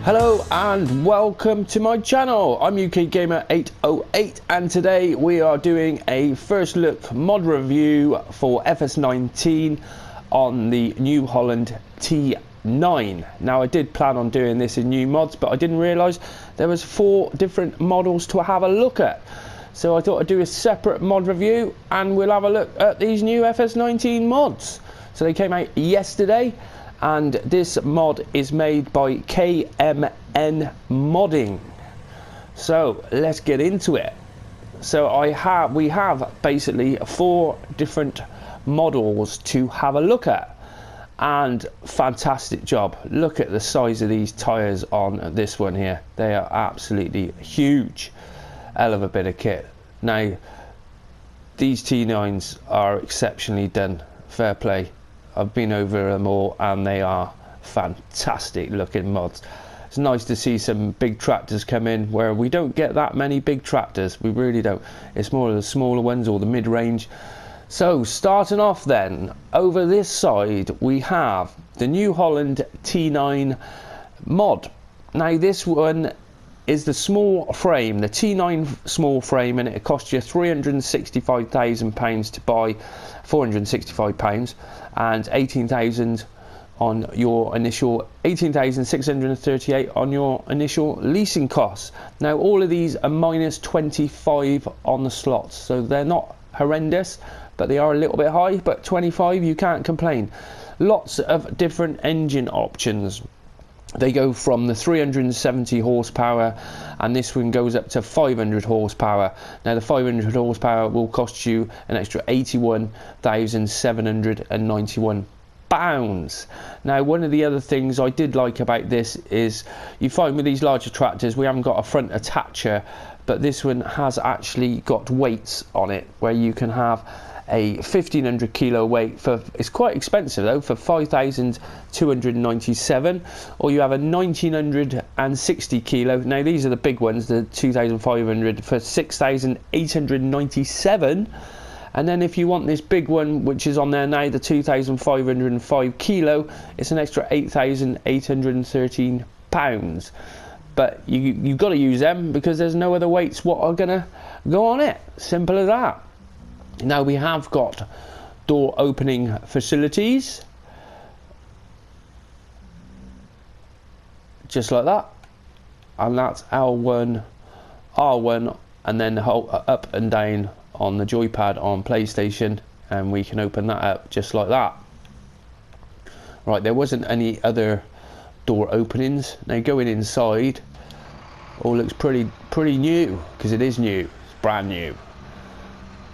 Hello and welcome to my channel. I'm UK Gamer 808 and today we are doing a first look mod review for FS19 on the New Holland T9. Now I did plan on doing this in new mods, but I didn't realise there was 4 different models to have a look at. So I thought I'd do a separate mod review and we'll have a look at these new FS19 mods. So they came out yesterday. And this mod is made by KMN Modding. So let's get into it. So we have basically 4 different models to have a look at, and fantastic job. Look at the size of these tires on this one here. They are absolutely huge. Hell of a bit of kit. Now these T9s are exceptionally done. Fair play. I've been over them all and they are fantastic looking mods. It's nice to see some big tractors come in where we don't get that many big tractors. We really don't. It's more of the smaller ones or the mid-range. So starting off then, over this side we have the New Holland T9 Mod. Now this one is the small frame, the T9 small frame, and it cost you £365,000 to buy, £465, and 18,000 on your initial, 18,638 on your initial leasing costs. Now all of these are minus 25 on the slots, so they're not horrendous, but they are a little bit high. But 25, you can't complain. Lots of different engine options. They go from the 370 horsepower, and this one goes up to 500 horsepower. Now the 500 horsepower will cost you an extra £81,791. Now one of the other things I did like about this is you find with these larger tractors we haven't got a front attacher, but this one has actually got weights on it where you can have a 1500 kilo weight for, it's quite expensive though, for 5,297, or you have a 1960 kilo. Now these are the big ones, the 2,500, for 6,897. And then if you want this big one, which is on there now, the 2,505 kilo, it's an extra £8,813. But you've got to use them because there's no other weights what are gonna go on it. Simple as that. Now we have got door opening facilities, just like that, and that's L1, R1, and then hold up and down on the joypad on PlayStation, and we can open that up just like that. Right, there wasn't any other door openings. Now going inside, all looks pretty new, because it is new, it's brand new.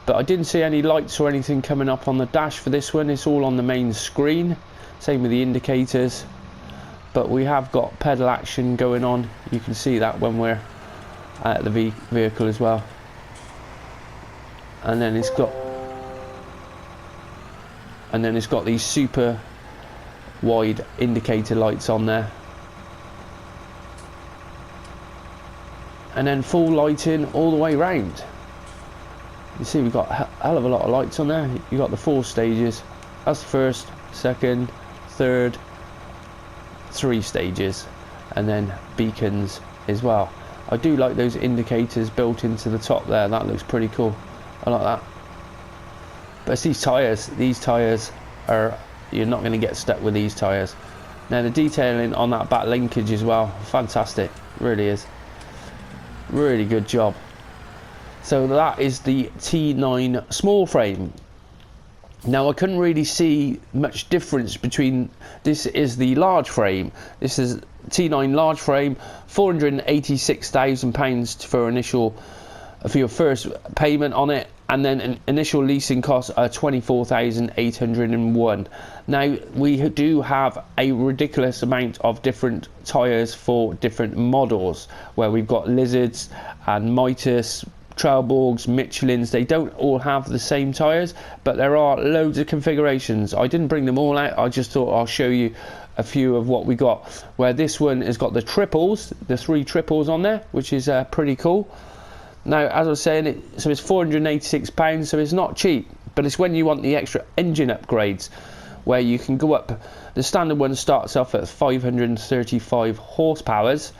But I didn't see any lights or anything coming up on the dash for this one. It's all on the main screen. Same with the indicators. But we have got pedal action going on. You can see that when we're at the vehicle as well. And then it's got these super wide indicator lights on there. And then full lighting all the way round. You see we've got a hell of a lot of lights on there. You've got the 4 stages. That's the first, second, third, 3 stages, and then beacons as well. I do like those indicators built into the top there. That looks pretty cool. I like that. But it's these tyres are, you're not going to get stuck with these tyres. Now the detailing on that back linkage as well, fantastic, really is. Really good job. So that is the T9 small frame. Now I couldn't really see much difference between, this is the large frame. This is T9 large frame, £486,000 for your first payment on it, and then an initial leasing cost are £24,801. Now we do have a ridiculous amount of different tyres for different models, where we've got Lizards and Mitas, Trailborgs, Michelins. They don't all have the same tyres, but there are loads of configurations. I didn't bring them all out, I just thought I'll show you a few of what we got. Where this one has got the triples, the 3 triples on there, which is pretty cool. Now as I was saying, so it's £486, so it's not cheap, but it's when you want the extra engine upgrades. where you can go up. The standard one starts off at 535 horsepowers,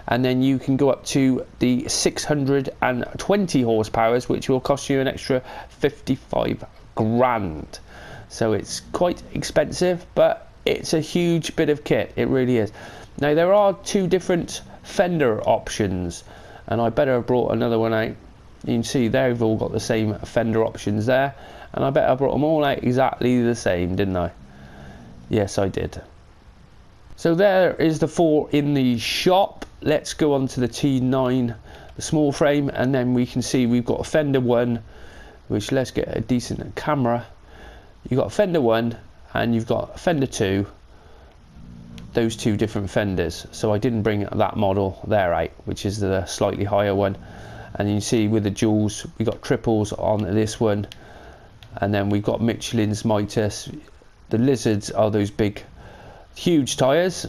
and then you can go up to the 620 horsepowers, which will cost you an extra 55 grand. So it's quite expensive, but it's a huge bit of kit, it really is. Now there are two different fender options, and I better have brought another one out. You can see they've all got the same fender options there, and I bet I brought them all out exactly the same, didn't I? Yes, I did. So there is the four in the shop. Let's go on to the T9, the small frame, and then we can see we've got a fender one, which, let's get a decent camera. You've got a fender one and you've got a fender two, those two different fenders. So I didn't bring that model there out, which is the slightly higher one. And you see with the duals, we got triples on this one, and then we've got Michelin's Midas. The Lizards are those big, huge tyres,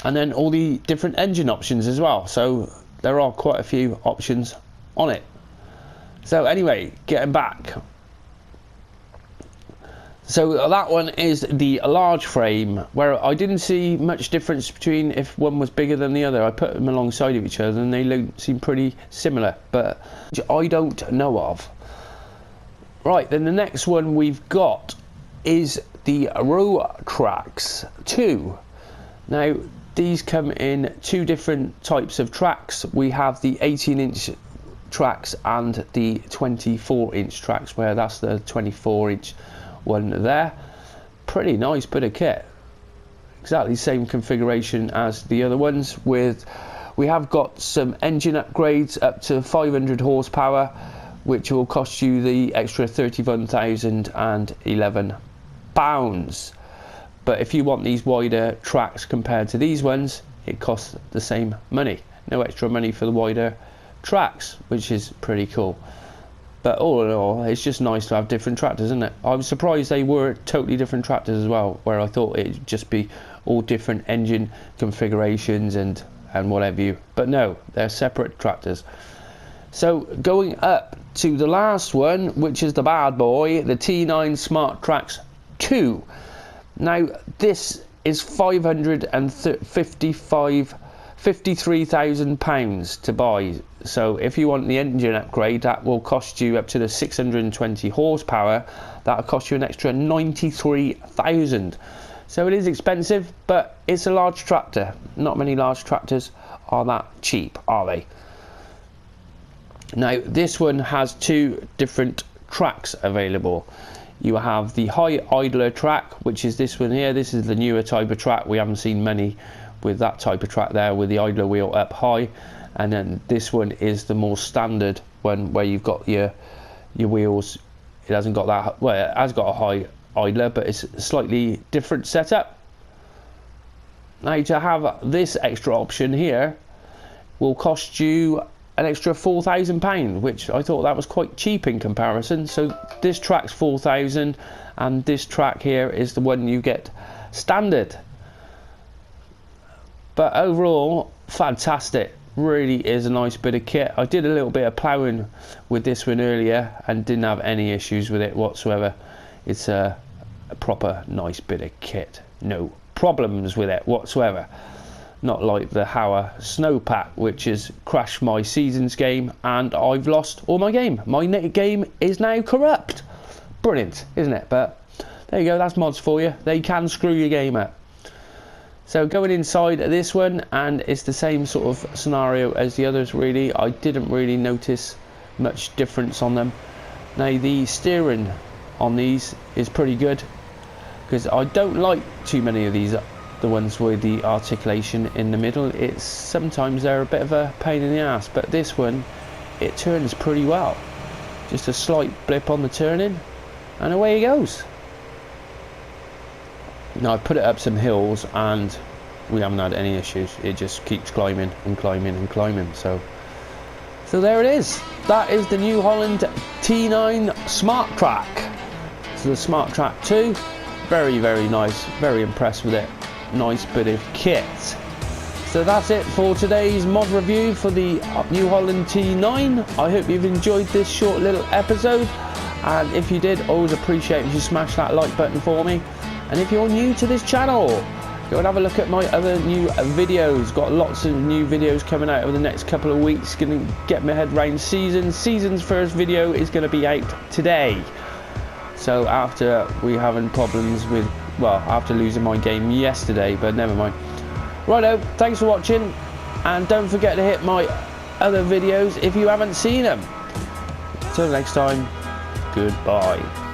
and then all the different engine options as well. So there are quite a few options on it. So anyway, getting back. So that one is the large frame, where I didn't see much difference between if one was bigger than the other. I put them alongside of each other and they seem pretty similar, but I don't know of. Right, then the next one we've got is the Rowtrac 2. Now these come in two different types of tracks. We have the 18-inch tracks and the 24-inch tracks, where that's the 24-inch one there. Pretty nice bit of kit, exactly the same configuration as the other ones. With we have got some engine upgrades up to 500 horsepower, which will cost you the extra £31,011. But if you want these wider tracks compared to these ones, it costs the same money. No extra money for the wider tracks, which is pretty cool. But all in all, it's just nice to have different tractors, isn't it? I was surprised they were totally different tractors as well, where I thought it'd just be all different engine configurations and what have you. But no, they're separate tractors. So going up to the last one, which is the bad boy, the T9 Smarttrax 2. Now this is £53,000 to buy. So if you want the engine upgrade, that will cost you up to the 620 horsepower. That'll cost you an extra 93,000. So it is expensive, but it's a large tractor. Not many large tractors are that cheap, are they? Now this one has two different tracks available. You have the high idler track, which is this one here. This is the newer type of track. We haven't seen many with that type of track there, with the idler wheel up high. And then this one is the more standard one, where you've got your wheels. It hasn't got that, well, it has got a high idler, but it's a slightly different setup. Now to have this extra option here will cost you an extra £4,000, which I thought that was quite cheap in comparison. So this track's 4,000, and this track here is the one you get standard. But overall, fantastic. Really is a nice bit of kit. I did a little bit of ploughing with this one earlier and didn't have any issues with it whatsoever. It's a proper nice bit of kit. No problems with it whatsoever. Not like the Hauer Snowpack, which has crashed my seasons game and I've lost all my game. My game is now corrupt. Brilliant, isn't it? But there you go, that's mods for you. They can screw your game up. So going inside this one, and it's the same sort of scenario as the others really. I didn't really notice much difference on them. Now the steering on these is pretty good, because I don't like too many of these, the ones with the articulation in the middle. It's sometimes they're a bit of a pain in the ass, but this one, it turns pretty well. Just a slight blip on the turning and away he goes. Now I put it up some hills and we haven't had any issues. It just keeps climbing and climbing and climbing. So there it is. That is the New Holland T9 Smarttrac. So the Smarttrac 2, very, very nice. Very impressed with it. Nice bit of kit. So that's it for today's mod review for the New Holland T9. I hope you've enjoyed this short little episode, And if you did, always appreciate if you smash that like button for me. And if you're new to this channel, go and have a look at my other new videos. Got lots of new videos coming out over the next couple of weeks. Gonna get my head round season's first video is gonna be out today. So after we having problems with, well, after losing my game yesterday, but never mind. Righto, thanks for watching, and don't forget to hit my other videos if you haven't seen them. Till next time, goodbye.